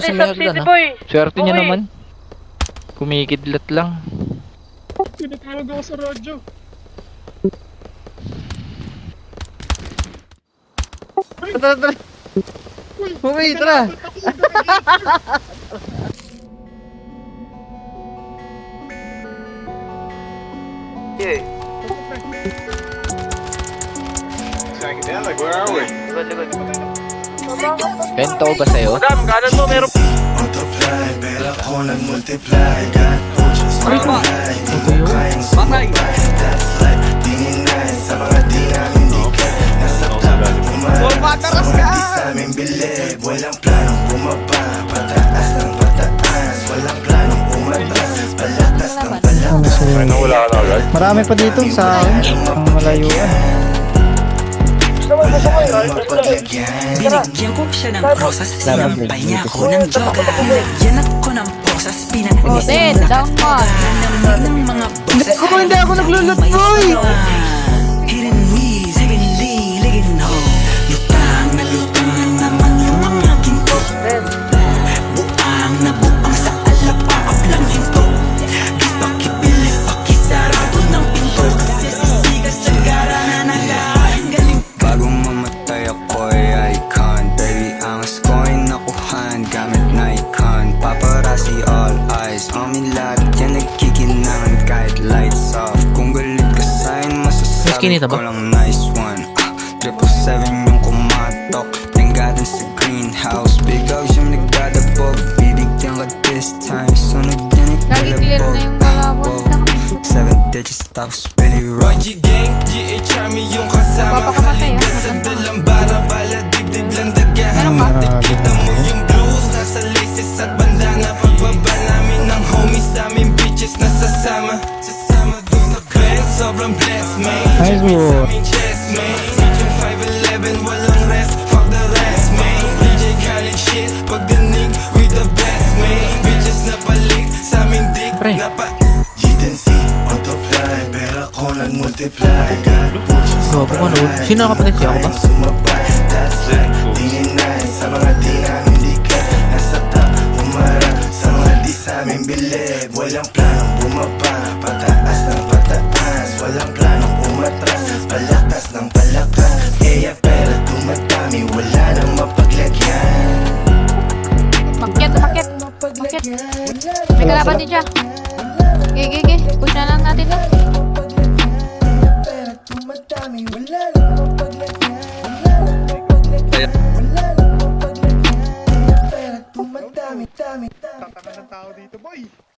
Sa Stop Merdan, City ah. Boy. Swerte niya Okay. naman. Kumikidlat lang. Tinatawag ako sa radyo. Tara, tara. Uy, tara. Psychedelic, where are we? Likod. Bento ko ba sa'yo? Madam, kanan mo, meron. Multiply, pera ko nag-multiply. Got puchos, multiply. Di mo kayang sumabay. That's life, di ninay. Sa mga di namin dikit. Nasa top, umarap. Sa mga di sa amin bilib. Walang planong bumaba. Pataas ng pataas. Walang planong umatras. Palatas ng palatas. Ay, nawala ka na agad? Marami pa dito sa akin. Ang malayuan. Binigyan ko siya ng rosas, sinampay niya ako ng droga. Binigyan ako ng posas, pinag-isin na kalamig ng mga boses. Hindi ako naglulot, boy! Hidden weeds, hidden lee, hidden ho. Lutang na naman yung mga ginto. Buang na buang sa alapakap ng hinto. Pakipili, pakisarado ng pinto. Kasi sisigas sa gara na nagaling galing. Bago mamatay ako'y icon. Baby, angas ko'y nakuhan gamit na icon. Paparazzi all eyes on me, lahat yan nagkikinangan kahit lights off. Kung galit ka sa'kin, masasabi kinita ba? ko lang nice one. 777 yung kumatok, tinggadan sa greenhouse. Big dogs yung nagdadabog, bibigyan ka this time. Sunod yan ikalabog. Whoa, 7 digits tapos Billy Rock. YG Gang, GHRME yung kasama. Halikan sa dalambara, bala dibdib lang dagahan. Kita mo yung blues, nasa laces at bandana. Pagbaba namin ng homies, aming bitches nasasama. Sasama doon sa band, sobrang blessed, man. Nice one. Aming chest, man. Region 511, walang rest, fuck the rest, man. DJ Khaled shit, pagdanig, we the best, man. Bitches na palit, sa aming dick, Pre. Hidden sea, multiply. Pera ko nag-multiply. Got puchos, Gopo ko, no? Sino nakapatid siya? Ako ba? kayang sumabay. That's life, di ninay. Sa mga di namin dikit. Nasa top, umarap. Sa mga di sa amin bilib. Walang planong bumaba. Pataas ng pataas. Walang planong umatras. Palakas ng palakas. Kaya pera tumatami. Wala nang mapaglagyan. Makyat. May kalaban din siya. Gigi. Push na lang natin lang. Pera tumatami. Wala nang mapaglagyan. Pera tumatami. Tataka ng tao dito, boy!